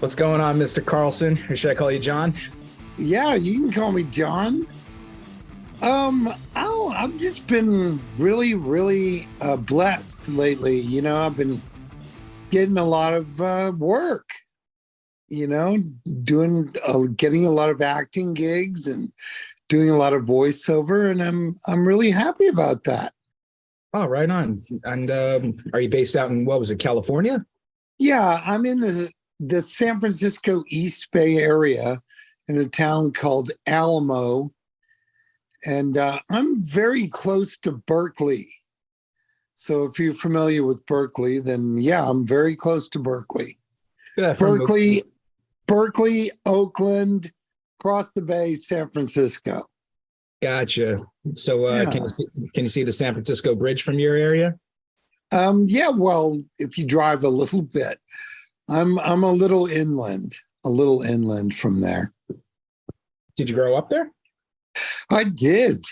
What's going on, Mr. Carlson? Or should I call you John? Yeah, you can call me John. I've just been really blessed lately. I've been getting a lot of work. Doing getting a lot of acting gigs and doing a lot of voiceover, and I'm really happy about that. Oh, right on. And are you based out in, what was it, California? Yeah, I'm in the San Francisco East Bay area in a town called Alamo. And I'm very close to Berkeley. So if you're familiar with Berkeley, then yeah, I'm very close to Berkeley. Yeah, Berkeley, Oakland, across the bay, San Francisco. Gotcha. So Yeah. Can you see the San Francisco Bridge from your area? Yeah, well, if you drive a little bit, I'm a little inland from there. Did you grow up there? I did,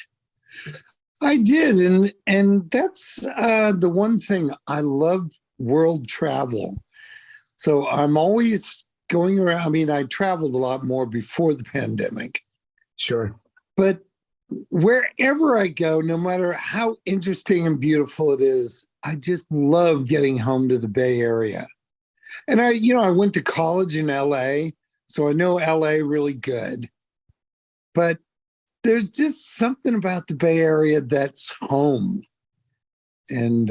and that's the one thing I love: world travel. So I'm always going around. I mean, I traveled a lot more before the pandemic, Sure. but wherever I go, no matter how interesting and beautiful it is, I just love getting home to the Bay Area. And I went to college in LA, so I know LA really good. But there's just something about the Bay Area that's home. And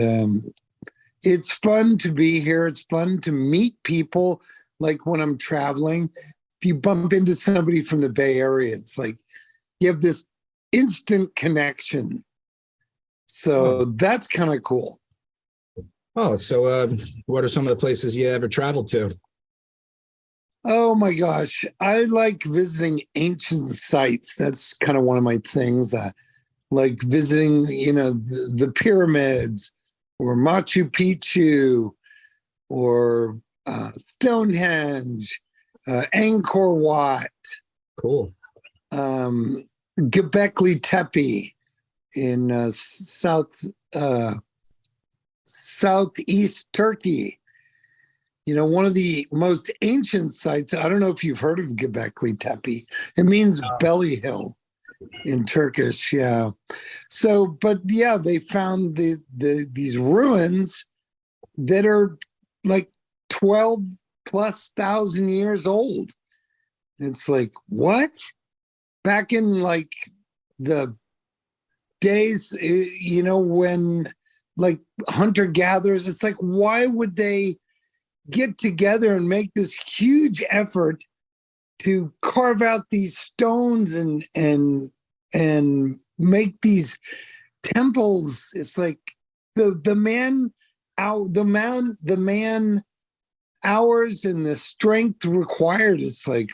it's fun to be here. It's fun to meet people. Like when I'm traveling, if you bump into somebody from the Bay Area, it's like you have this instant connection. So that's kind of cool. Oh, so what are some of the places you ever traveled to? Oh my gosh. I like visiting ancient sites. That's kind of one of my things. I like visiting, the pyramids or Machu Picchu or Stonehenge, Angkor Wat, Cool. Göbekli Tepe in southeast Turkey. One of the most ancient sites. I don't know if you've heard of Göbekli Tepe. It means belly hill in Turkish. Yeah. So, but yeah, they found these ruins that are like 12 plus thousand years old. It's like, what? Back in like the days, when like hunter gatherers, it's like, why would they get together and make this huge effort to carve out these stones and make these temples? It's like the man hours and the strength required is like,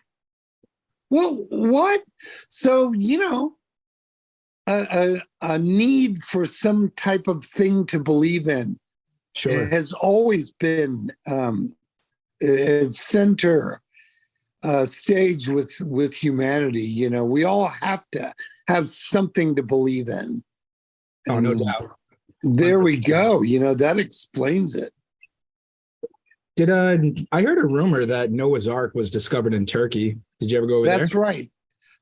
well, what? So a need for some type of thing to believe in. Sure. It has always been a center stage with humanity. We all have to have something to believe in. Oh, no doubt. There we go. That explains it. I heard a rumor that Noah's Ark was discovered in Turkey. Did you ever go over there? That's right.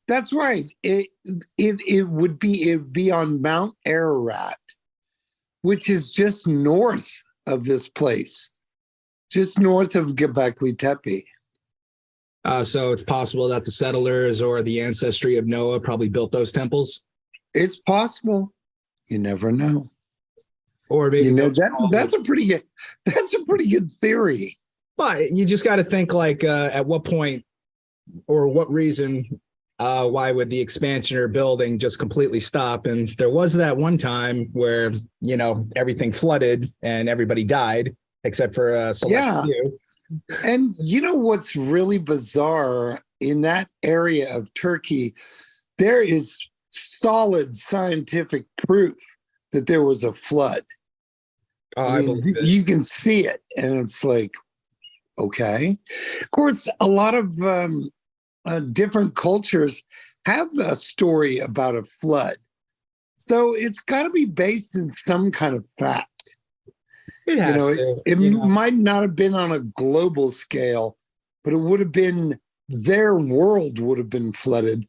That's right. It would be on Mount Ararat, which is just north of this place, just north of Göbekli Tepe. So it's possible that the settlers or the ancestry of Noah probably built those temples? It's possible. You never know. Or maybe that's a pretty good theory. But you just got to think like at what point or what reason why would the expansion or building just completely stop? And there was that one time where, everything flooded and everybody died except for a select few. And what's really bizarre in that area of Turkey, there is solid scientific proof that there was a flood. I mean, you can see it, and it's like, okay. Of course, a lot of different cultures have a story about a flood. So it's got to be based in some kind of fact. It has to. It might not have been on a global scale, but it would have been, their world would have been flooded,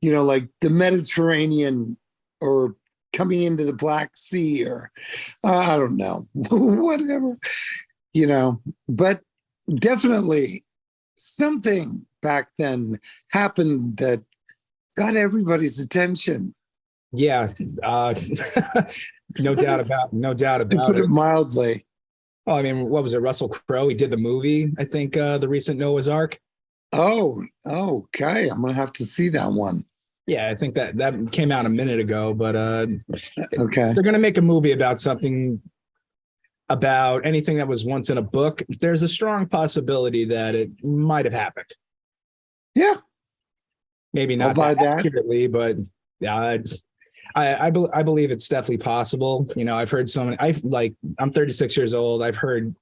like the Mediterranean or coming into the Black Sea, or I don't know, whatever, but definitely something back then happened that got everybody's attention. Yeah, no doubt To about put it. it mildly. Oh, I mean, what was it? Russell Crowe. He did the movie, I think, the recent Noah's Ark. Oh, okay. I'm gonna have to see that one. Yeah, I think that came out a minute ago. But Okay. they're gonna make a movie about something, about anything that was once in a book. There's a strong possibility that it might have happened. Yeah, Maybe I'll not buy that. accurately, but yeah, I believe it's definitely possible. I've heard so many. I'm 36 years old. I've heard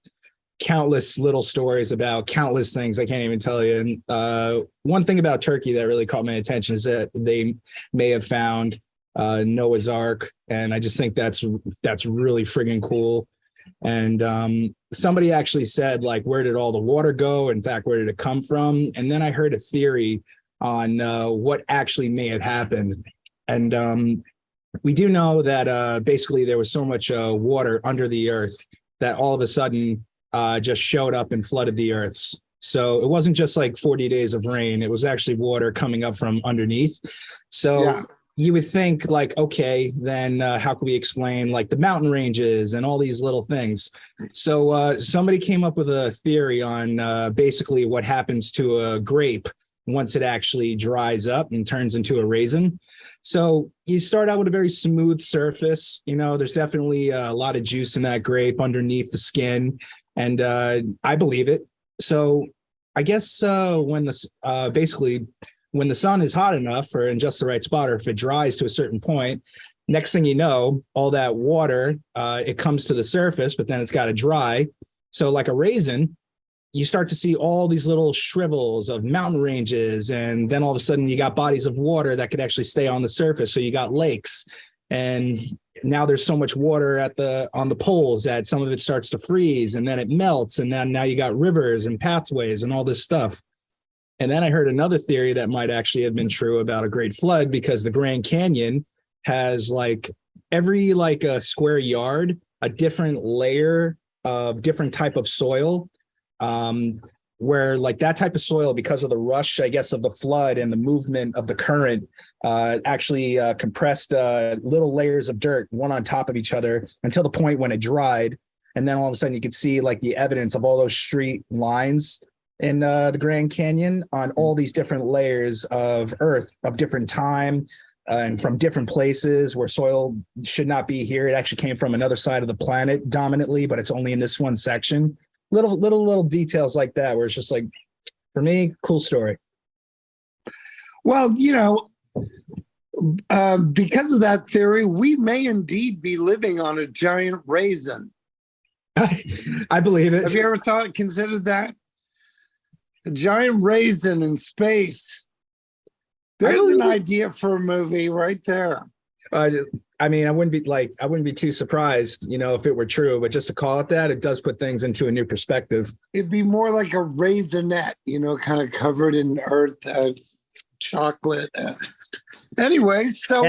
countless little stories about countless things I can't even tell you. And one thing about Turkey that really caught my attention is that they may have found Noah's Ark, and I just think that's really friggin' cool. And somebody actually said, like, where did all the water go? In fact, where did it come from? And then I heard a theory on what actually may have happened. And we do know that basically there was so much water under the earth that all of a sudden just showed up and flooded the earth. So it wasn't just like 40 days of rain. It was actually water coming up from underneath. So Yeah. you would think, like, okay, then how can we explain like the mountain ranges and all these little things? So somebody came up with a theory on basically what happens to a grape once it actually dries up and turns into a raisin. So you start out with a very smooth surface. There's definitely a lot of juice in that grape underneath the skin. And I believe it. So I guess when the sun is hot enough or in just the right spot, or if it dries to a certain point, next thing you know, all that water, it comes to the surface, but then it's got to dry. So like a raisin, you start to see all these little shrivels of mountain ranges. And then all of a sudden you got bodies of water that could actually stay on the surface. So you got lakes. And now there's so much water on the poles that some of it starts to freeze, and then it melts. And then now you got rivers and pathways and all this stuff. And then I heard another theory that might actually have been true about a great flood, because the Grand Canyon has like every a square yard, a different layer of different type of soil. Where like that type of soil, because of the rush, I guess, of the flood and the movement of the current, actually compressed little layers of dirt, one on top of each other, until the point when it dried. And then all of a sudden you could see like the evidence of all those street lines in the Grand Canyon on all these different layers of earth of different time, and from different places where soil should not be here. It actually came from another side of the planet dominantly, but it's only in this one section. Little details like that, where it's just like, for me, cool story. Well, because of that theory, we may indeed be living on a giant raisin. I believe it. Have you ever considered that? A giant raisin in space. There's an idea for a movie right there. I mean, I wouldn't be too surprised, if it were true, but just to call it that, it does put things into a new perspective. It'd be more like a raisinette, kind of covered in earth, chocolate. Anyway, so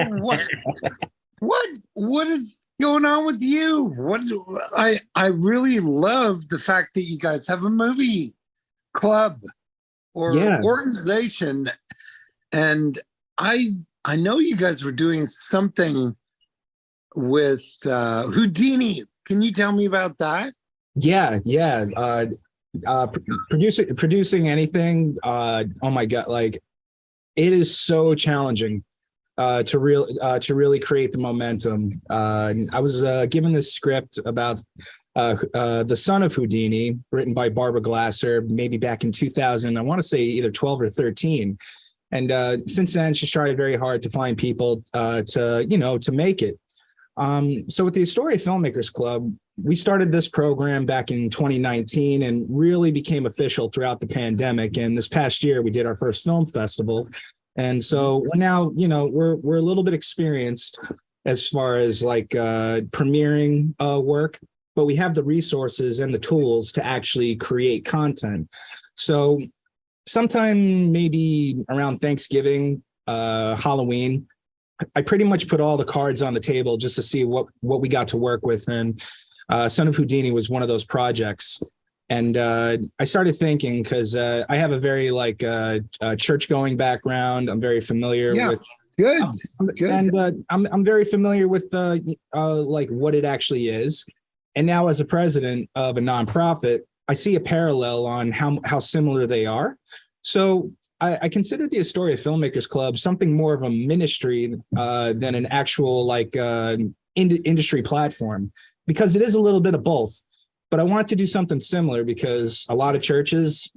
what is going on with you? I really love the fact that you guys have a movie club or organization, and I know you guys were doing something with Houdini. Can you tell me about that? Yeah. Producing anything. Oh my God. Like, it is so challenging to really create the momentum. I was given this script about The Son of Houdini, written by Barbara Glasser, maybe back in 2000. I want to say either 12 or 13. And since then, she's tried very hard to find people to make it. So with the Astoria Filmmakers Club, we started this program back in 2019 and really became official throughout the pandemic. And this past year, we did our first film festival. And so we're now, we're a little bit experienced as far as like premiering work, but we have the resources and the tools to actually create content. So sometime maybe around Thanksgiving, Halloween, I pretty much put all the cards on the table just to see what we got to work with. And Son of Houdini was one of those projects. And I started thinking, because I have a very church going background. I'm very familiar with. Good. And I'm very familiar with what it actually is. And now, as a president of a nonprofit, I see a parallel on how similar they are. So I consider the Astoria Filmmakers Club something more of a ministry than an actual industry platform, because it is a little bit of both. But I want to do something similar because a lot of churches,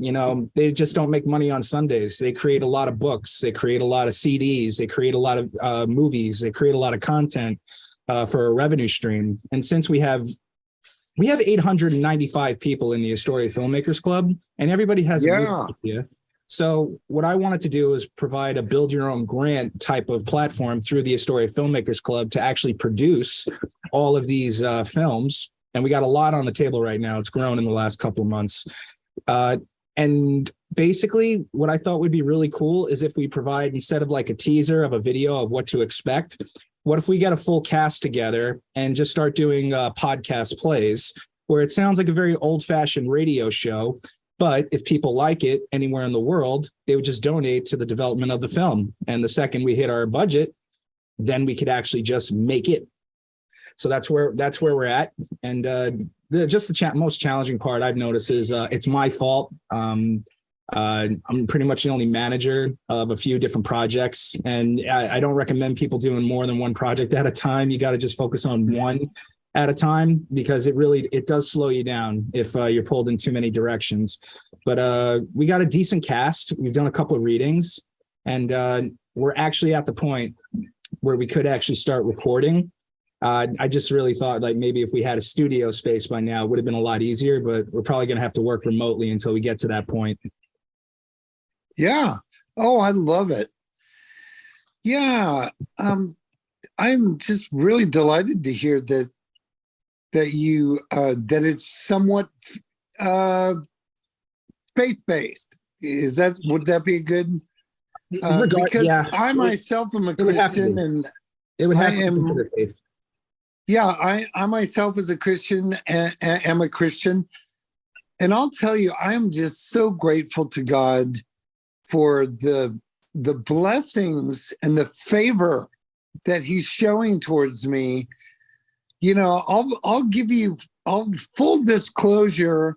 they just don't make money on Sundays. They create a lot of books. They create a lot of CDs. They create a lot of movies. They create a lot of content for a revenue stream. And since we have 895 people in the Astoria Filmmakers Club, and everybody has a idea. So what I wanted to do is provide a build your own grant type of platform through the Astoria Filmmakers Club to actually produce all of these films. And we got a lot on the table right now. It's grown in the last couple of months. And basically what I thought would be really cool is if we provide, instead of like a teaser of a video of what to expect, what if we get a full cast together and just start doing podcast plays where it sounds like a very old-fashioned radio show, but if people like it anywhere in the world, they would just donate to the development of the film. And the second we hit our budget, then we could actually just make it. So that's where we're at. And the most challenging part I've noticed is it's my fault. I'm pretty much the only manager of a few different projects, and I don't recommend people doing more than one project at a time. You got to just focus on one at a time, because it does slow you down if you're pulled in too many directions. But we got a decent cast. We've done a couple of readings, and we're actually at the point where we could actually start recording. I just really thought maybe if we had a studio space by now, it would have been a lot easier, but we're probably going to have to work remotely until we get to that point. Yeah. Oh, I love it. Yeah. I'm just really delighted to hear that you that it's somewhat faith-based. Would that be a good? Because I myself am a Christian, and it would have to be considered faith. Yeah, I myself as a Christian am a Christian. And I'll tell you, I am just so grateful to God for the blessings and the favor that he's showing towards me. I'll give you full disclosure.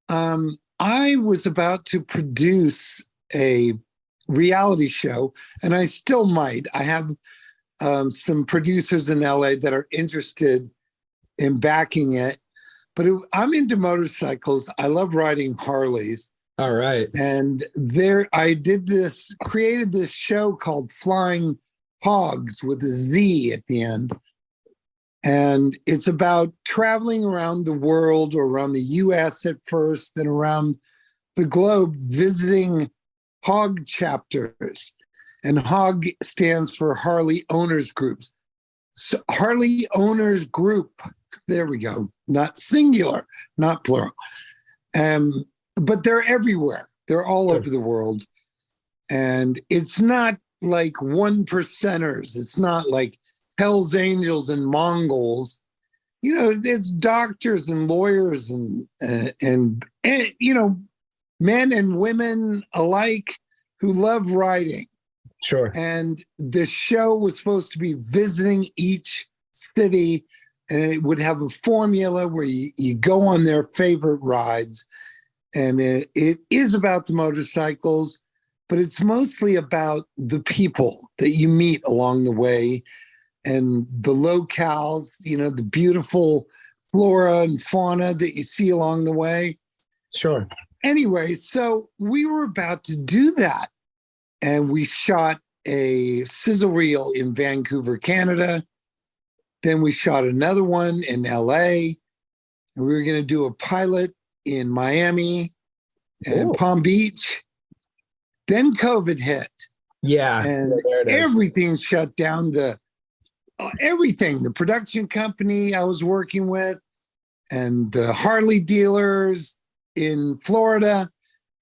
I was about to produce a reality show, and I still might. I have some producers in LA that are interested in backing it. But I'm into motorcycles. I love riding Harleys. All right. And I created this show called Flying Hogs with a Z at the end. And it's about traveling around the world, or around the US at first, then around the globe, visiting hog chapters. And HOG stands for Harley Owners Groups. So Harley Owners Group, there we go. Not singular, not plural. But they're everywhere. They're all over the world. And it's not like one percenters. It's not like Hell's Angels and Mongols. It's doctors and lawyers and men and women alike who love riding. Sure. And the show was supposed to be visiting each city, and it would have a formula where you go on their favorite rides. And it is about the motorcycles, but it's mostly about the people that you meet along the way, and the locales, the beautiful flora and fauna that you see along the way. Sure. Anyway, so we were about to do that. And we shot a sizzle reel in Vancouver, Canada. Then we shot another one in LA. And we were going to do a pilot in Miami and Palm Beach. Then COVID hit. Yeah. And everything shut down. Everything, the production company I was working with, and the Harley dealers in Florida.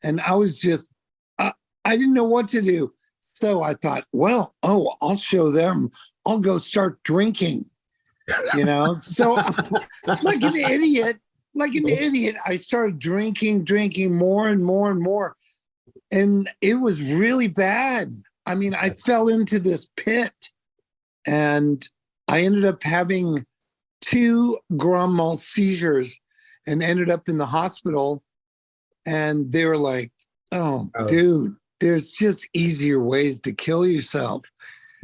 And I was just I didn't know what to do. So I thought, well, I'll show them. I'll go start drinking, So like an idiot, I started drinking more and more and more. And it was really bad. I mean, I fell into this pit and I ended up having 2 grand mal seizures and ended up in the hospital. And they were like, oh, dude, there's just easier ways to kill yourself.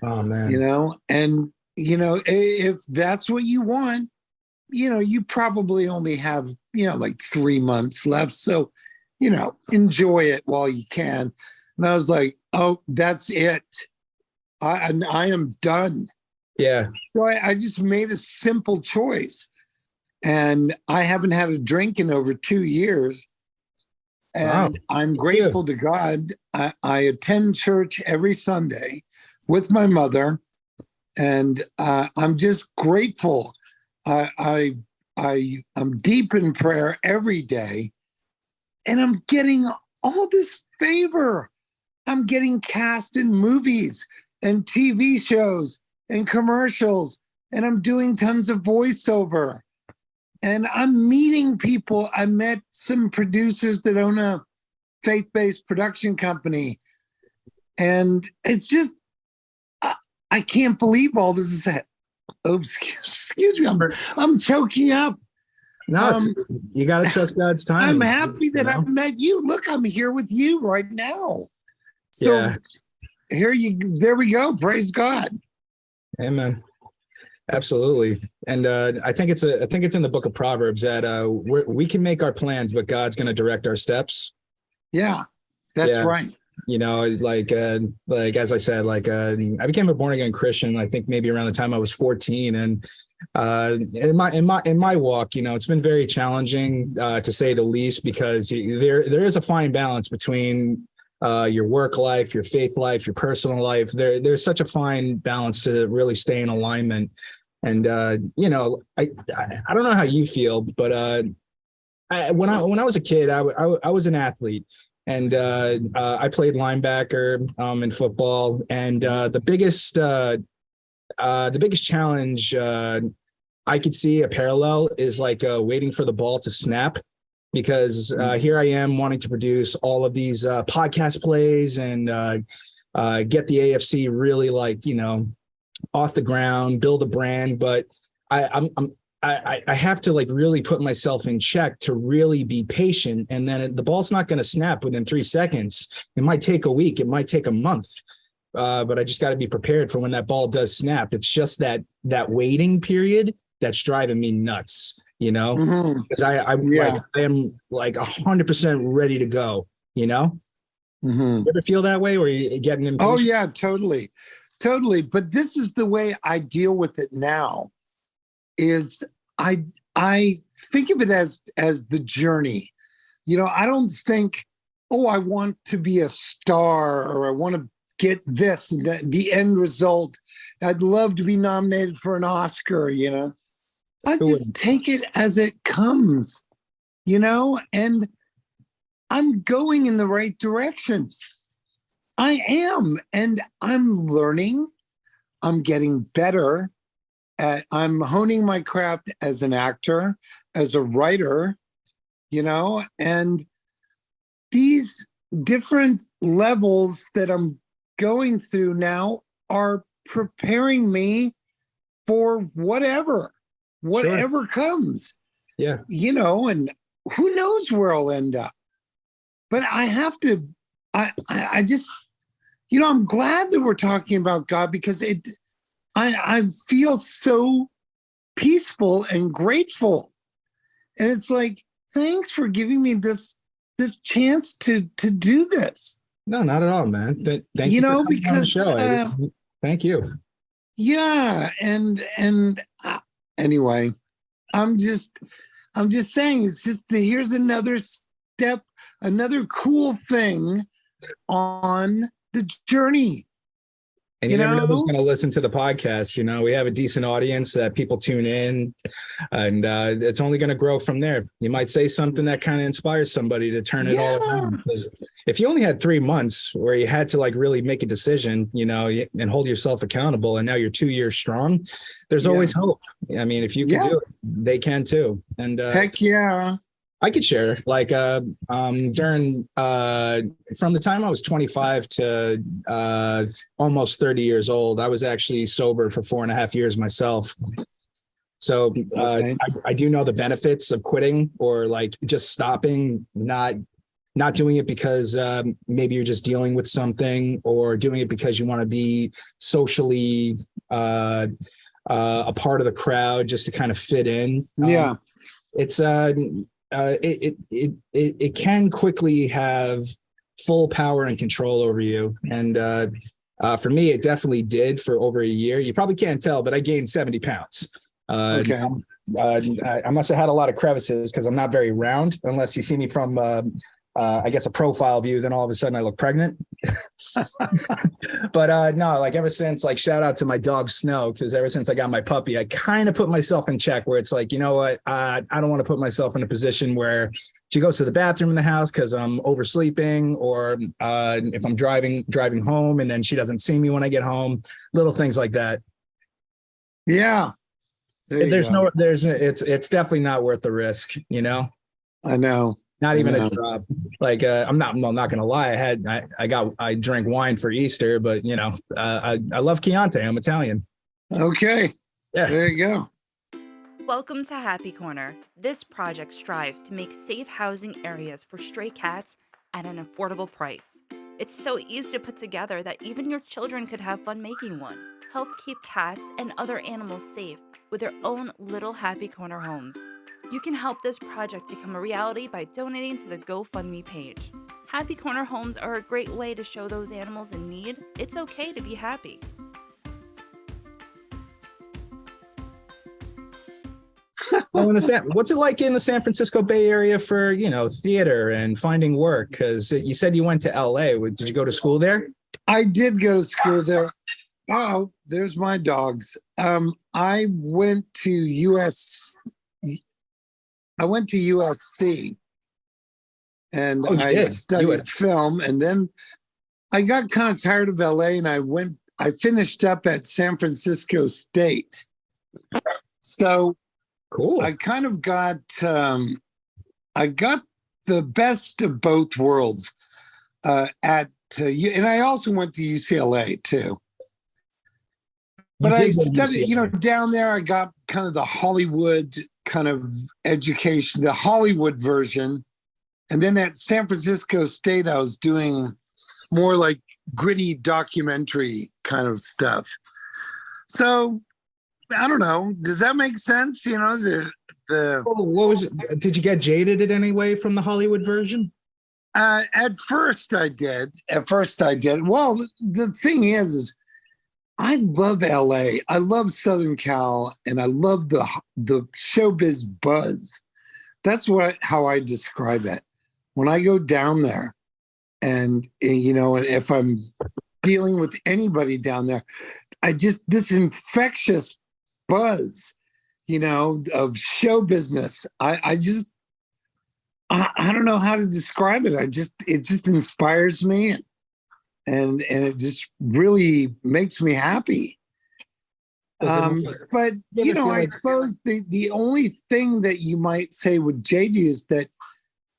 Oh, man. And, if that's what you want, you probably only have, like 3 months left. So, enjoy it while you can. And I was like, oh, that's it. I am done. Yeah. So I just made a simple choice. And I haven't had a drink in over 2 years. And I'm grateful to God. I attend church every Sunday with my mother. And I'm just grateful. I'm deep in prayer every day. And I'm getting all this favor. I'm getting cast in movies and TV shows and commercials, and I'm doing tons of voiceover. And I'm meeting people. I met some producers that own a faith-based production company. And it's just, I can't believe all this is happening. Oops, excuse me, I'm choking up. No, you got to trust God's timing. I'm happy that I've met you. Look, I'm here with you right now. So there we go. Praise God. Amen. Absolutely. And I think it's in the book of Proverbs that we can make our plans, but God's going to direct our steps. Yeah, that's right. Like as I said, I became a born again Christian, I think maybe around the time I was 14. And in my walk, it's been very challenging to say the least, because there is a fine balance between your work life, your faith life, your personal life. There's such a fine balance to really stay in alignment. And I don't know how you feel, but when I was a kid, I was an athlete. And I played linebacker in football. And the biggest challenge I could see a parallel is waiting for the ball to snap, because here I am wanting to produce all of these podcast plays and get the AFC really off the ground, build a brand. But I have to really put myself in check to really be patient. And then the ball's not going to snap within 3 seconds. It might take a week. It might take a month. But I just got to be prepared for when that ball does snap. It's just that waiting period that's driving me nuts, because I am 100% ready to go, You ever feel that way, or you getting impatient? Oh yeah, totally. But this is the way I deal with it now. Is I think of it as the journey. I don't think, I want to be a star, or I want to get this and the end result. I'd love to be nominated for an Oscar, I just take it as it comes, and I'm going in the right direction. I am, and I'm learning. I'm getting better. I'm honing my craft as an actor, as a writer, and these different levels that I'm going through now are preparing me for whatever comes. Yeah. And who knows where I'll end up. But I have to, I just, I'm glad that we're talking about God, because I feel so peaceful and grateful. And it's like, thanks for giving me this chance to do this. No, not at all, man. Thank you for coming because on the show. Thank you. Yeah, and anyway, I'm just saying, it's just here's another step, another cool thing on the journey. And you never know who's going to listen to the podcast. You know, we have a decent audience that people tune in, and it's only going to grow from there. You might say something that kind of inspires somebody to turn it all around. Because if you only had 3 months where you had to like really make a decision, you know, and hold yourself accountable, and now you're 2 years strong, there's always hope. I mean, if you can do it, they can too. And heck yeah. I could share like during from the time I was 25 to almost 30 years old, I was actually sober for 4.5 years myself. So I do know the benefits of quitting, or like just stopping, not doing it because maybe you're just dealing with something, or doing it because you want to be socially a part of the crowd just to kind of fit in. It's it can quickly have full power and control over you. And for me, it definitely did for over a year. You probably can't tell, but I gained 70 pounds. I must have had a lot of crevices because I'm not very round, unless you see me from, I guess, a profile view. Then all of a sudden I look pregnant. But no, like ever since, like shout out to my dog Snow, because ever since I got my puppy, I kind of put myself in check, where it's like, you know what, I don't want to put myself in a position where she goes to the bathroom in the house because I'm oversleeping, or if I'm driving home and then she doesn't see me when I get home, little things like that. Yeah. It's definitely not worth the risk, you know? I know. Not even a drop. Like I'm not gonna lie. I drank wine for Easter, but you know, I love Chianti. I'm Italian. Okay. Yeah. There you go. Welcome to Happy Corner. This project strives to make safe housing areas for stray cats at an affordable price. It's so easy to put together that even your children could have fun making one. Help keep cats and other animals safe with their own little Happy Corner homes. You can help this project become a reality by donating to the GoFundMe page. Happy Corner homes are a great way to show those animals in need it's okay to be happy. What's it like in the San Francisco Bay Area for, you know, theater and finding work? Because you said you went to LA. Did you go to school there? I did go to school there. Oh, there's my dogs. I went to USC, and I studied film, and then I got kind of tired of LA, and I finished up at San Francisco State. So cool. I kind of got I got the best of both worlds and I also went to UCLA too. But I studied, you know, down there I got kind of the Hollywood kind of education, the Hollywood version. And then at San Francisco State, I was doing more like gritty documentary kind of stuff. So I don't know. Does that make sense? You know, did you get jaded in any way from the Hollywood version? At first I did. Well, the thing is I love LA. I love Southern Cal, and I love the showbiz buzz. That's how I describe it. When I go down there, and you know, if I'm dealing with anybody down there, this infectious buzz, you know, of show business. I don't know how to describe it. It just inspires me, and it just really makes me happy. But you know, I suppose the only thing that you might say with JD is that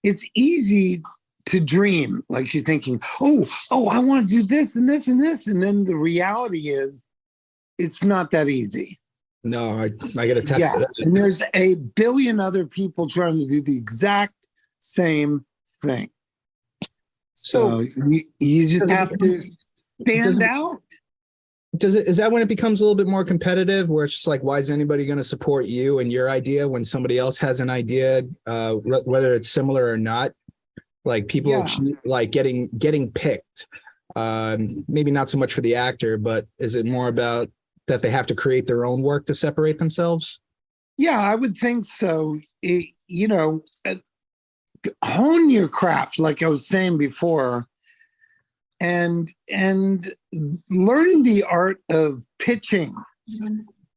it's easy to dream. Like you're thinking, oh, I want to do this and this and this, and then the reality is, it's not that easy. No, I got to test it. And there's a billion other people trying to do the exact same thing. So you just have to stand out. Is that when it becomes a little bit more competitive, where it's just like, why is anybody going to support you and your idea when somebody else has an idea, whether it's similar or not? Like people like getting picked. Maybe not so much for the actor, but is it more about that they have to create their own work to separate themselves? Yeah, I would think so. You know, hone your craft, like I was saying before. and learn the art of pitching,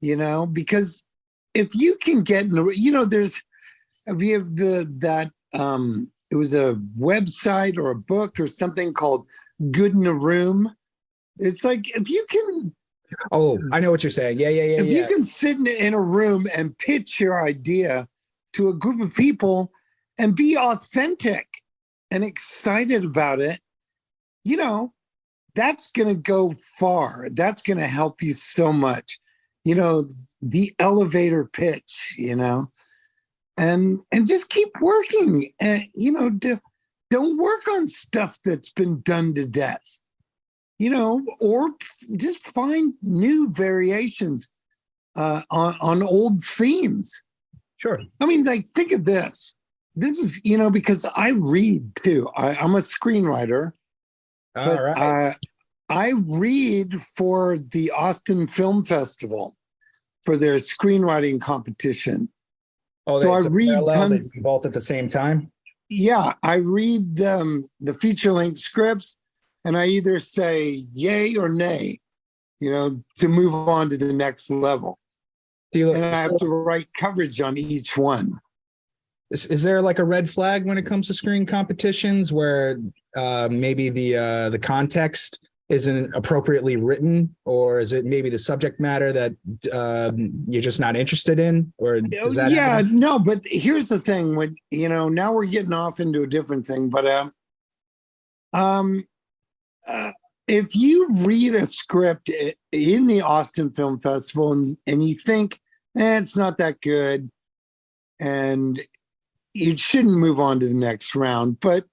because if you can get, we have it was a website or a book or something called Good in a Room. It's like, if you can, Oh, I know what you're saying. Yeah. if you can sit in a room and pitch your idea to a group of people and be authentic and excited about it, that's going to go far. That's going to help you so much. The elevator pitch, and just keep working. And, don't work on stuff that's been done to death, or just find new variations on old themes. Sure. I mean, like, think of this. This is, because I read too. I'm a screenwriter. All right. I read for the Austin Film Festival for their screenwriting competition. Oh, so I read tons. Both at the same time. Yeah, I read the feature-length scripts, and I either say yay or nay, to move on to the next level. And I have to write coverage on each one. Is there like a red flag when it comes to screen competitions where maybe the context isn't appropriately written, or is it maybe the subject matter that you're just not interested in? Or no, but here's the thing. When now we're getting off into a different thing, but if you read a script in the Austin Film Festival and you think it's not that good, and it shouldn't move on to the next round, but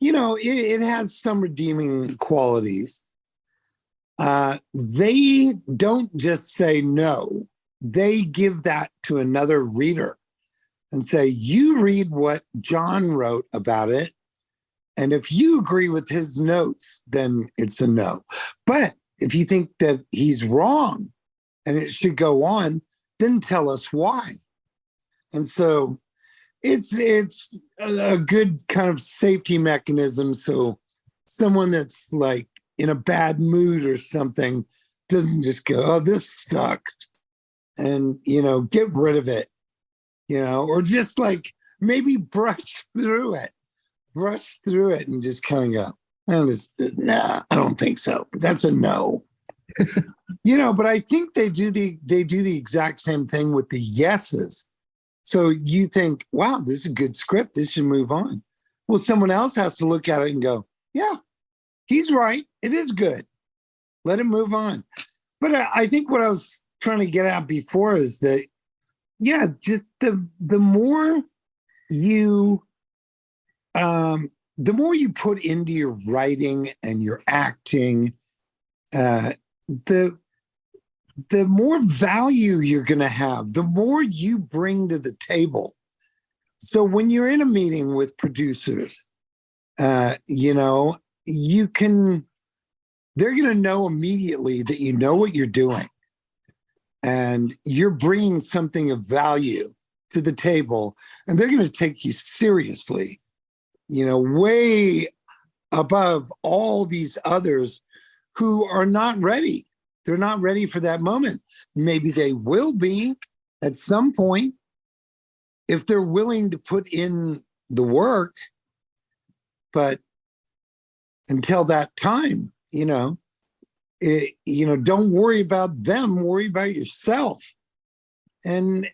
it has some redeeming qualities. They don't just say no. They give that to another reader and say, you read what John wrote about it, and if you agree with his notes, then it's a no. But if you think that he's wrong and it should go on, then tell us why. And so it's a good kind of safety mechanism, so someone that's like in a bad mood or something doesn't just go, oh, this sucks, and get rid of it, or just like maybe brush through it and just kind of go, nah, I don't think so. That's a no. But I think they do the exact same thing with the yeses. So you think, wow, this is a good script. This should move on. Well, someone else has to look at it and go, yeah, he's right. It is good. Let him move on. But I think what I was trying to get at before is that, yeah, just the more you put into your writing and your acting, the more value you're going to have, the more you bring to the table. So when you're in a meeting with producers, they're going to know immediately that you know what you're doing and you're bringing something of value to the table, and they're going to take you seriously, way above all these others who are not ready. They're not ready for that moment. Maybe they will be at some point if they're willing to put in the work. But until that time, don't worry about them. Worry about yourself, and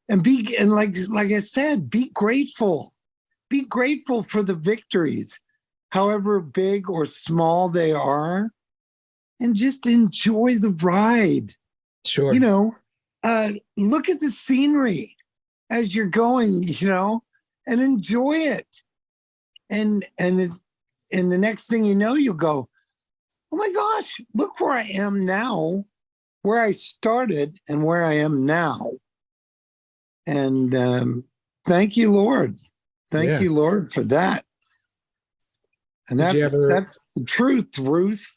like I said, be grateful. Be grateful for the victories, however big or small they are. And just enjoy the ride. Sure. Look at the scenery as you're going, and enjoy it. And the next thing you know, you'll go, oh my gosh, look where I am now, where I started and where I am now. And thank you, Lord. Thank you, Lord, for that. And that's the truth, Ruth.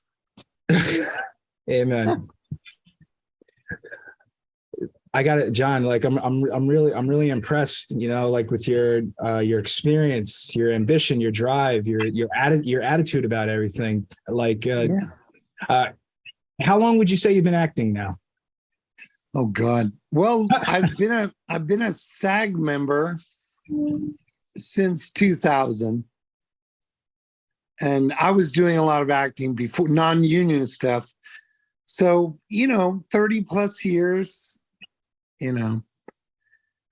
Amen. I got it, John. Like I'm really impressed, like with your experience, your ambition, your drive, your attitude about everything. Like Yeah. uh how long would you say you've been acting now? Oh God. Well, I've been a SAG member since 2000, and I was doing a lot of acting before, non-union stuff. So, 30 plus years, you know,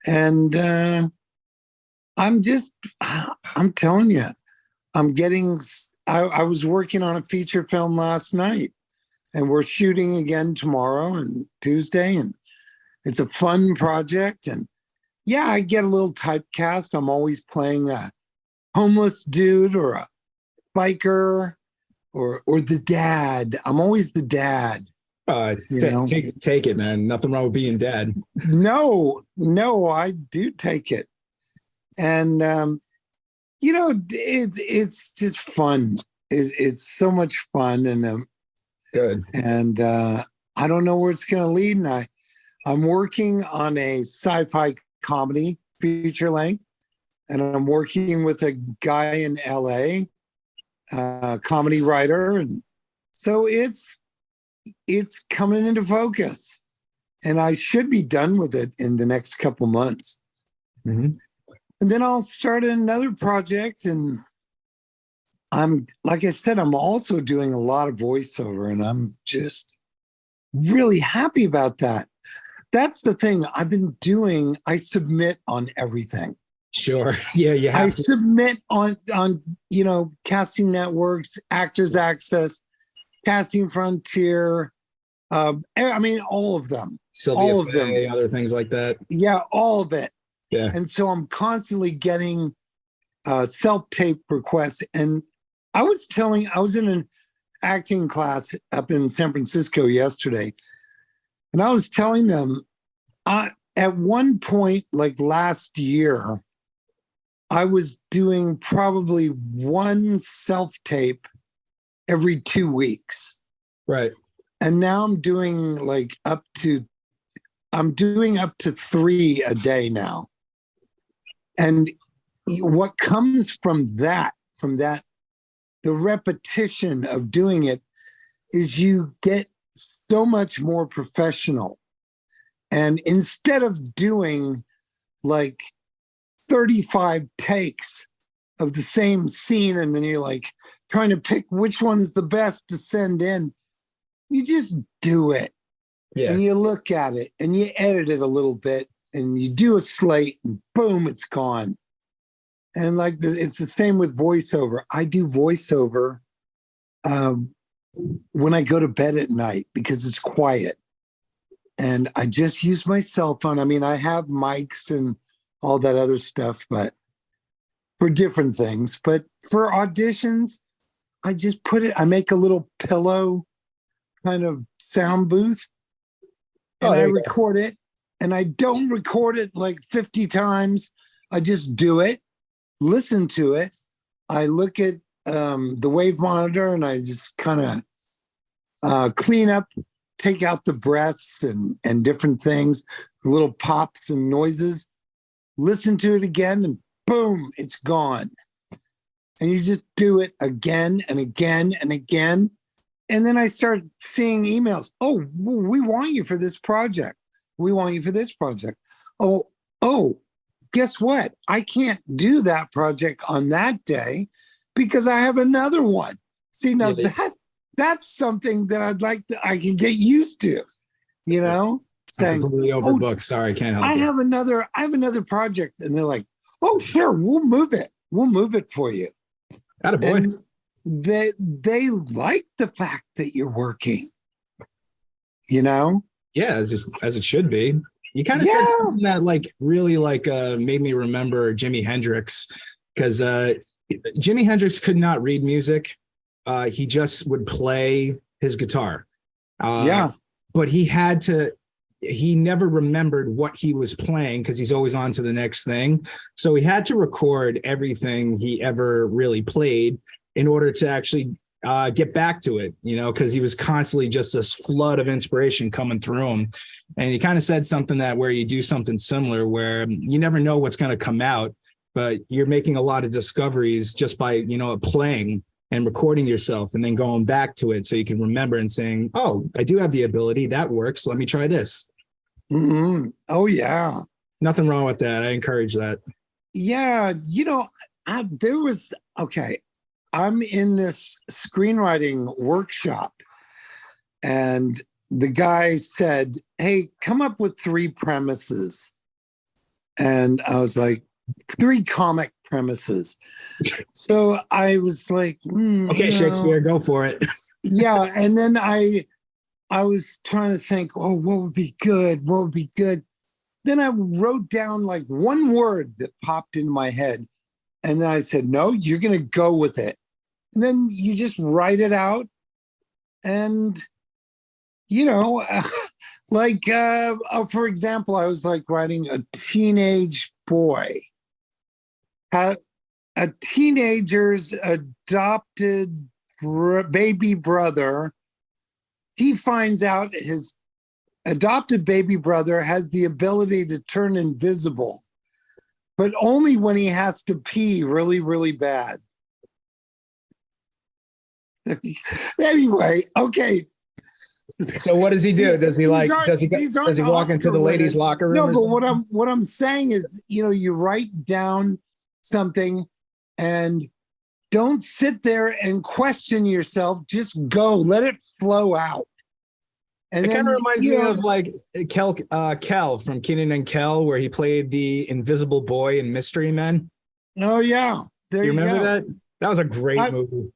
and I'm telling you, I was working on a feature film last night, and we're shooting again tomorrow and Tuesday, and it's a fun project. And yeah, I get a little typecast. I'm always playing a homeless dude or a biker or the dad. I'm always the dad. Take it, man. Nothing wrong with being dad. No, I do take it. And it's just fun. It's so much fun, and Good. and I don't know where it's going to lead. And I'm working on a sci-fi comedy feature length, and I'm working with a guy in LA, comedy writer, and so it's coming into focus, and I should be done with it in the next couple months. Mm-hmm. And then I'll start another project, and like I said, I'm also doing a lot of voiceover, and I'm just really happy about that. That's the thing I've been doing. I submit on everything. Sure. Yeah, you have I to. submit on casting networks, Actors Access, Casting Frontier. I mean, all of them. Sylvia All of them. Fay, other things like that. Yeah, all of it. Yeah. And so I'm constantly getting self-tape requests. And I was in an acting class up in San Francisco yesterday, and I was telling them, at one point, like last year, I was doing probably one self-tape every 2 weeks. Right. And now I'm doing up to 3 a day now. And what comes from that, the repetition of doing it, is you get so much more professional. And instead of doing 35 takes of the same scene, and then you're trying to pick which one's the best to send in, you just do it. Yeah. And you look at it and you edit it a little bit, and you do a slate, and boom, it's gone. And it's the same with voiceover. I do voiceover when I go to bed at night because it's quiet. And I just use my cell phone. I mean, I have mics and all that other stuff, but for different things. But for auditions, I just I make a little pillow kind of sound booth, and I record it. And I don't record it 50 times. I just do it, listen to it. I look at the wave monitor, and I just kind of clean up, take out the breaths and different things, little pops and noises, listen to it again, and boom, it's gone. And you just do it again and again and again. And then I start seeing emails. Oh, we want you for this project. We want you for this project. Oh, guess what? I can't do that project on that day because I have another one. See, now that's something that I can get used to, saying, I'm completely overbooked. Sorry, I can't help I you. have another project. And they're like, oh, sure, we'll move it. We'll move it for you. Attaboy. And they like the fact that you're working, Yeah, as it should be. You kind of said something that really made me remember Jimi Hendrix, because Jimi Hendrix could not read music. He just would play his guitar. But he never remembered what he was playing because he's always on to the next thing. So he had to record everything he ever really played in order to actually get back to it, because he was constantly just this flood of inspiration coming through him. And he kind of said something that where you do something similar, where you never know what's going to come out, but you're making a lot of discoveries just by, playing and recording yourself and then going back to it so you can remember and saying, oh, I do have the ability. That works. Let me try this. Mm-hmm. Oh, yeah. Nothing wrong with that. I encourage that. Yeah. I'm in this screenwriting workshop, and the guy said, hey, come up with 3 premises. And I was like, 3 comic premises. So I was like, okay, Shakespeare, go for it. Yeah. And then I was trying to think, oh, what would be good? What would be good? Then I wrote down like one word that popped into my head. And then I said, no, you're going to go with it. And then you just write it out. And, for example, I was like writing a teenage boy. A teenager's adopted baby brother, he finds out his adopted baby brother has the ability to turn invisible, but only when he has to pee really, really bad. Anyway, okay. So what does he do? Does he walk into the ladies' locker room? No, but what I'm saying is, you write down something and don't sit there and question yourself. Just go, let it flow out. And it kind of reminds me of like Kel from Kenan and Kel, where he played the invisible boy in Mystery Men. Oh yeah, do you remember that? That was a great movie.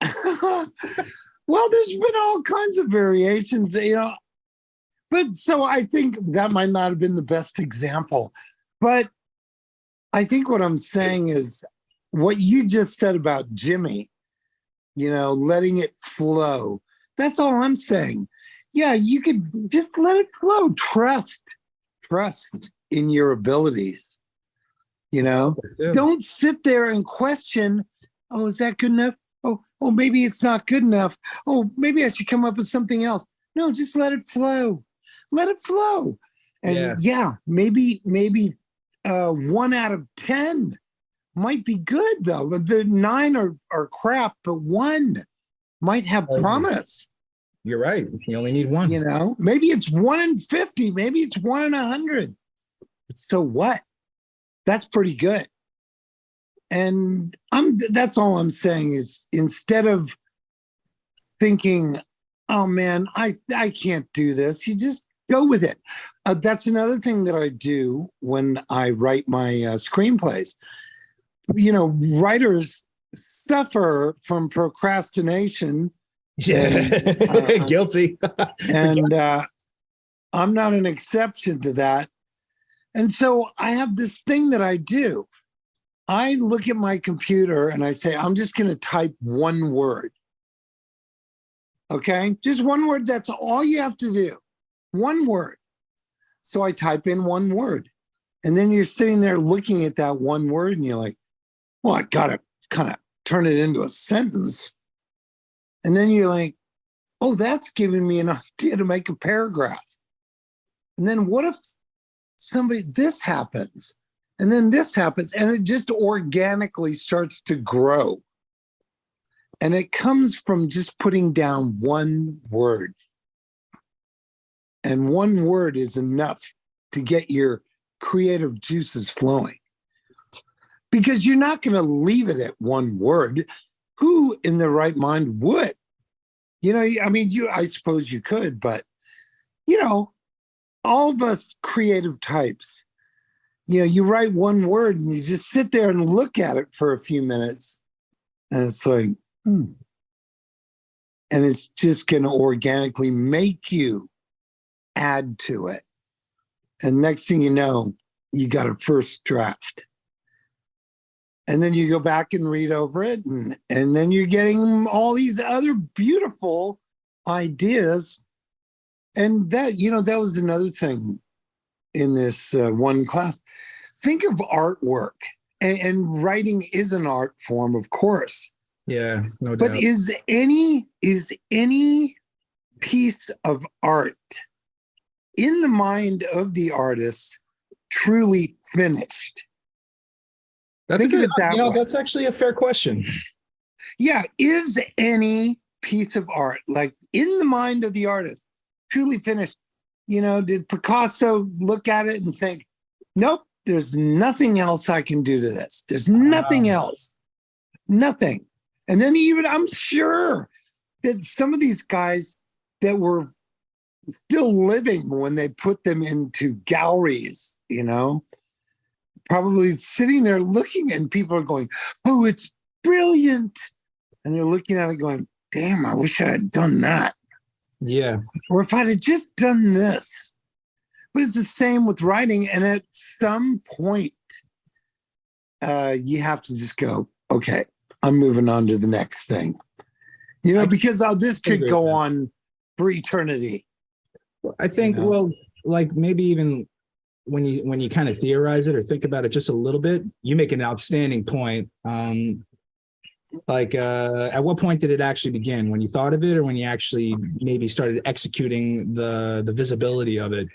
Well, there's been all kinds of variations, but so I think that might not have been the best example, but I think what I'm saying is what you just said about Jimmy, letting it flow. That's all I'm saying. Yeah, you could just let it flow. Trust in your abilities. Don't sit there and question, oh, is that good enough? Oh, maybe it's not good enough. Oh, maybe I should come up with something else. No, just let it flow. Let it flow. And maybe 1 out of 10 might be good though. But the 9 are crap, but 1 might have promise. You're right. You only need 1. Maybe it's 1 in 50. Maybe it's 1 in 100. So what? That's pretty good. And that's all I'm saying is, instead of thinking, oh man, I can't do this, you just go with it. That's another thing that I do when I write my screenplays. Writers suffer from procrastination. And, guilty. And I'm not an exception to that. And so I have this thing that I do. I look at my computer and I say, I'm just going to type 1 word. Okay? Just 1 word. That's all you have to do. 1 word. So I type in 1 word. And then you're sitting there looking at that 1 word and you're like, well, I got to kind of turn it into a sentence. And then you're like, oh, that's giving me an idea to make a paragraph. And then what if this happens? And then this happens, and it just organically starts to grow. And it comes from just putting down 1 word. And 1 word is enough to get your creative juices flowing. Because you're not going to leave it at 1 word. Who in their right mind would? I suppose you could, but, all of us creative types, you write 1 word and you just sit there and look at it for a few minutes. And it's like, And it's just going to organically make you add to it. And next thing you know, you got a first draft. And then you go back and read over it. And then you're getting all these other beautiful ideas. And that was another thing in this one class. Think of artwork, and writing is an art form, of course. Yeah, no But doubt. is any piece of art in the mind of the artist truly finished? That's Think a of good, it that way. that's actually a fair question. Yeah, is any piece of art, like in the mind of the artist, truly finished? Did Picasso look at it and think, nope, there's nothing else I can do to this. There's nothing else. Nothing. And then I'm sure that some of these guys that were still living when they put them into galleries, probably sitting there looking, and people are going, oh, it's brilliant. And they're looking at it going, damn, I wish I had done that. Yeah. Or if I'd have just done this. But it's the same with writing. And at some point, you have to just go, okay, I'm moving on to the next thing. Because this could go on for eternity. I think, well, like maybe even when you kind of theorize it or think about it just a little bit, you make an outstanding point. At what point did it actually begin? When you thought of it, or when you actually maybe started executing the visibility of it?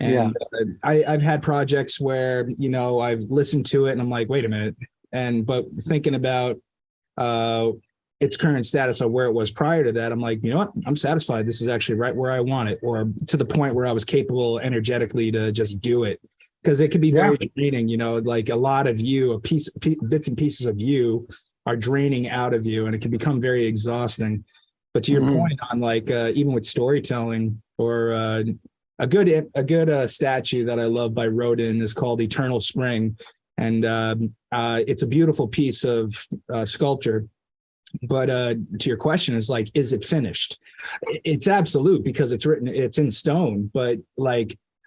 And I've had projects where I've listened to it and I'm like, wait a minute, but thinking about its current status of where it was prior to that, I'm like, you know what, I'm satisfied. This is actually right where I want it, or to the point where I was capable energetically to just do it. Because it can be very draining, like a lot of you, bits and pieces of you are draining out of you, and it can become very exhausting. But to your point on even with storytelling, or a good statue that I love by Rodin is called Eternal Spring, and it's a beautiful piece of sculpture. But to your question, is is it finished? It's absolute, because it's in stone. But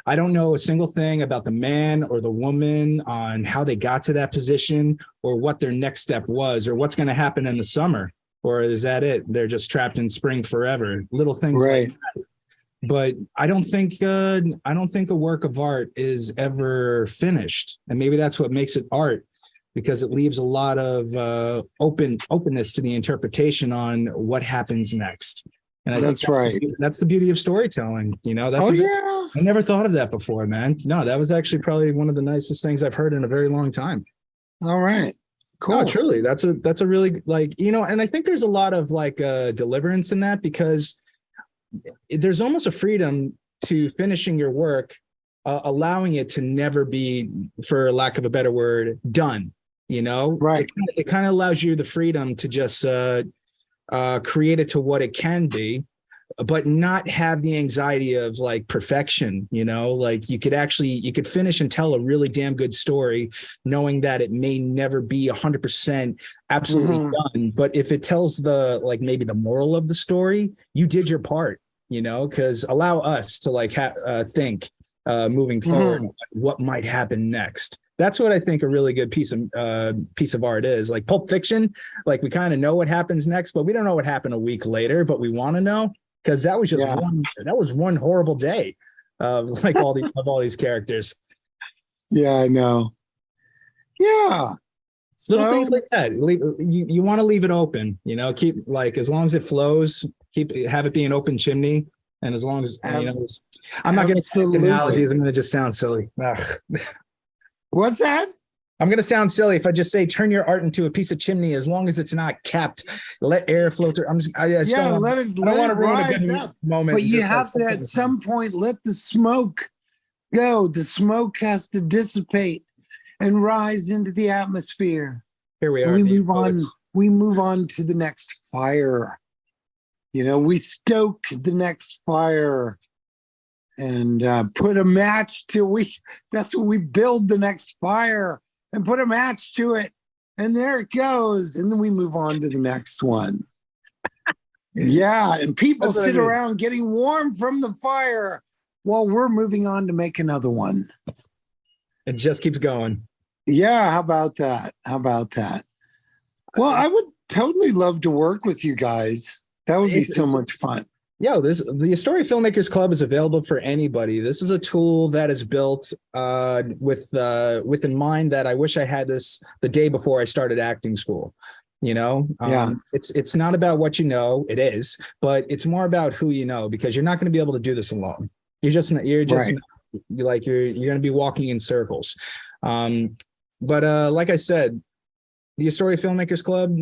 I don't know a single thing about the man or the woman on how they got to that position, or what their next step was, or what's going to happen in the summer, or is that it? They're just trapped in spring forever. Little things like that. But I don't think a work of art is ever finished, and maybe that's what makes it art, because it leaves a lot of openness to the interpretation on what happens next. And I think that's the beauty of storytelling. I never thought of that before, man. No, that was actually probably one of the nicest things I've heard in a very long time. All right. Cool. No, truly, that's a really and I think there's a lot of deliverance in that, because there's almost a freedom to finishing your work, allowing it to never be, for lack of a better word, done. Right. It kind of allows you the freedom to just create it to what it can be, but not have the anxiety of perfection. You could finish and tell a really damn good story, knowing that it may never be 100% absolutely done. But if it tells maybe the moral of the story, you did your part. Because allow us to think moving forward what might happen next. That's what I think a really good piece of art is. Like Pulp Fiction, we kind of know what happens next, but we don't know what happened a week later, but we want to know, because that was just one horrible day of all these characters. Yeah, I know. Yeah. Little things like that. You want to leave it open, keep as long as it flows, have it be an open chimney. And as long as, I'm not going to say analogies, I'm going to just sound silly. What's that? I'm going to sound silly if I just say turn your art into a piece of chimney, as long as it's not capped. Let air flow through. I don't want to ruin a good moment. But you have to, at some point, let the smoke go. The smoke has to dissipate and rise into the atmosphere. Here we are. We move on to the next fire. We stoke the next fire and put a match to that's what we build, the next fire, and put a match to it. And there it goes. And then we move on to the next one. Yeah. And people sit around getting warm from the fire while we're moving on to make another one. It just keeps going. Yeah. How about that? Well, I would totally love to work with you guys. That would be so much fun. The Astoria Filmmakers Club is available for anybody. This is a tool that is built with in mind that I wish I had this the day before I started acting school. Yeah. It's not about what you know. It is, but it's more about who you know, because you're not going to be able to do this alone. Right. You're going to be walking in circles. But like I said, the Astoria Filmmakers Club,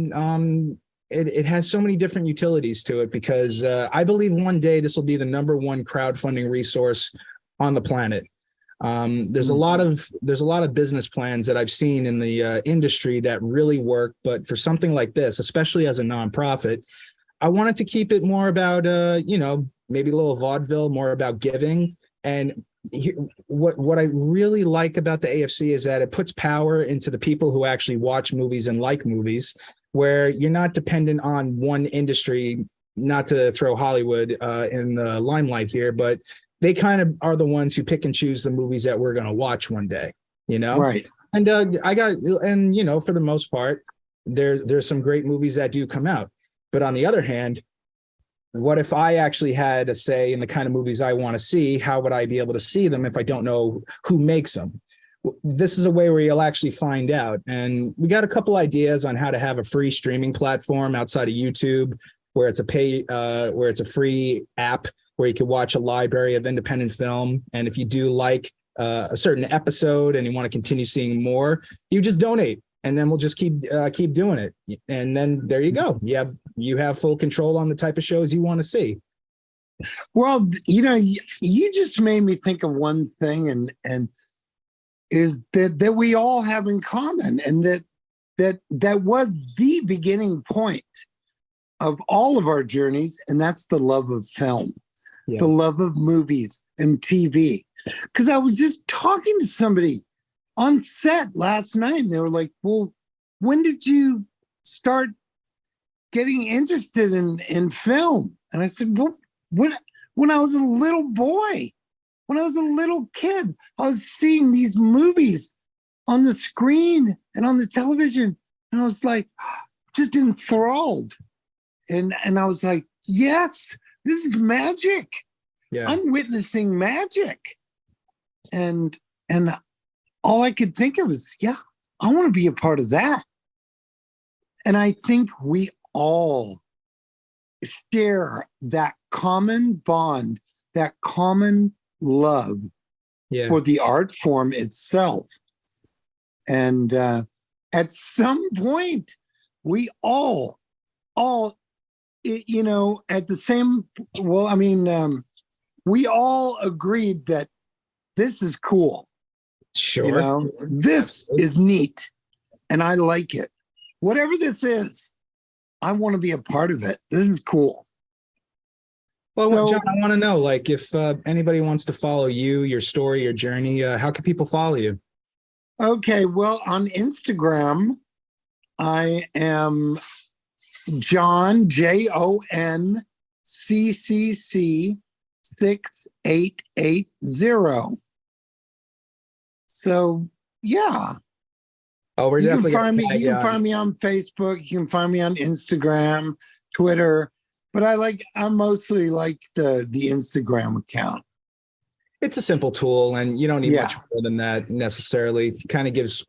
it has so many different utilities to it, because I believe one day this will be the #1 crowdfunding resource on the planet. There's a lot of business plans that I've seen in the industry that really work, but for something like this, especially as a nonprofit, I wanted to keep it more about maybe a little vaudeville, more about giving. And what I really like about the AFC is that it puts power into the people who actually watch movies and like movies, where you're not dependent on one industry. Not to throw Hollywood in the limelight here, but they kind of are the ones who pick and choose the movies that we're going to watch one day, Right. And for the most part, there's some great movies that do come out. But on the other hand, what if I actually had a say in the kind of movies I want to see? How would I be able to see them if I don't know who makes them? This is a way where you'll actually find out. And we got a couple ideas on how to have a free streaming platform outside of YouTube, where it's a free app where you can watch a library of independent film. And if you do like a certain episode and you want to continue seeing more, you just donate, and then we'll just keep doing it. And then there you go. You have full control on the type of shows you want to see. Well, you just made me think of one thing, and is that we all have in common, and that was the beginning point of all of our journeys, and that's the love of film. Yeah. The love of movies and TV. Because I was just talking to somebody on set last night, and they were like, well, when did you start getting interested in film? And I said, well, when I was a little boy, when I was a little kid, I was seeing these movies on the screen and on the television, and I was like, just enthralled. And I was like, yes, this is magic. Yeah. I'm witnessing magic. And all I could think of is, yeah, I want to be a part of that. And I think we all share that common bond, that common love for the art form itself. And at some point, we all at the same, we all agreed that this is cool. Sure. This is neat, and I like it. Whatever this is, I want to be a part of it. This is cool. Well, John, I want to know, if anybody wants to follow you, your story, your journey, how can people follow you? Okay, well, on Instagram, I am John, JONCCC 6880. So, yeah. Oh, we're definitely find me. You can find me on Facebook. You can find me on Instagram, Twitter. But I mostly like the Instagram account. It's a simple tool, and you don't need much more than that necessarily. It kind of gives,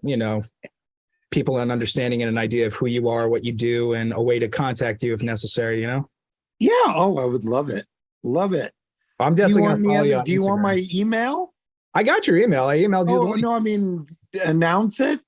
people an understanding and an idea of who you are, what you do, and a way to contact you if necessary, Yeah. Oh, I would love it. Love it. I'm definitely going to follow you on Do you want my email? I got your email. I emailed you. Oh, no, announce it.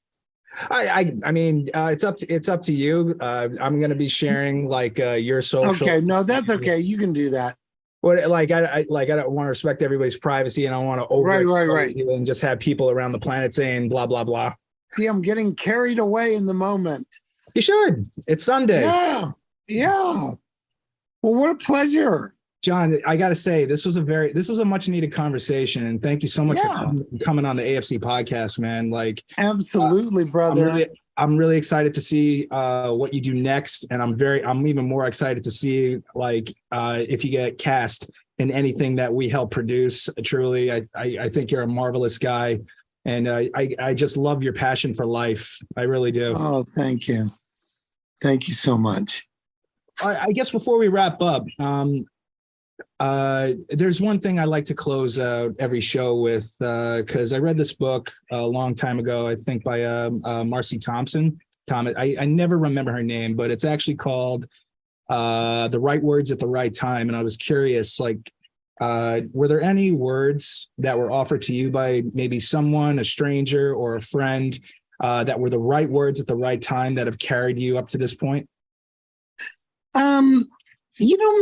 It's up to you. I'm going to be sharing your social. Okay, no, that's okay. You can do that. What I don't want to respect everybody's privacy, and I don't want to right. and just have people around the planet saying blah blah blah. See, I'm getting carried away in the moment. You should. It's Sunday. Yeah. Well, what a pleasure. John, I got to say, this was a much needed conversation, and thank you so much for coming on the AFC podcast, man. Absolutely, brother. I'm really excited to see what you do next, and I'm even more excited to see if you get cast in anything that we help produce. Truly, I think you're a marvelous guy, and I just love your passion for life. I really do. Oh, thank you so much. I guess before we wrap up, there's one thing I like to close every show with, because I read this book a long time ago, I think by Marcy Thompson, Thomas. I never remember her name, but it's actually called The Right Words at the Right Time. And I was curious, like, were there any words that were offered to you by maybe someone, a stranger or a friend, that were the right words at the right time that have carried you up to this point?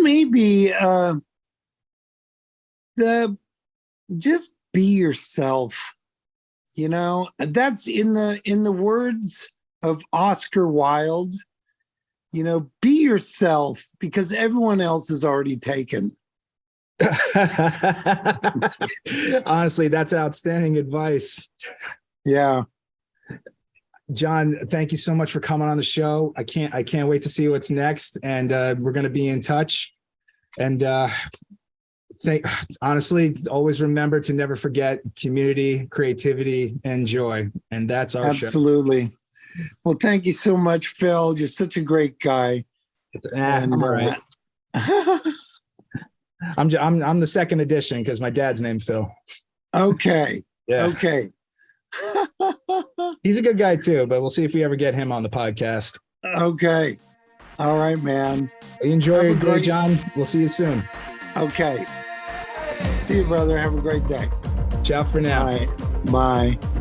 Maybe just be yourself. That's in the words of Oscar Wilde. Be yourself because everyone else is already taken. Honestly, that's outstanding advice. Yeah. John, thank you so much for coming on the show. I can't wait to see what's next, and we're going to be in touch. And honestly, always remember to never forget community, creativity, and joy. And that's our show. Absolutely. Well, thank you so much, Phil. You're such a great guy. I'm all right. I'm the second edition because my dad's named Phil. Okay. Yeah. Okay. He's a good guy too, but we'll see if we ever get him on the podcast. Okay. All right, man. Enjoy your day, John. We'll see you soon. Okay. See you, brother. Have a great day. Ciao for now. Bye. Bye.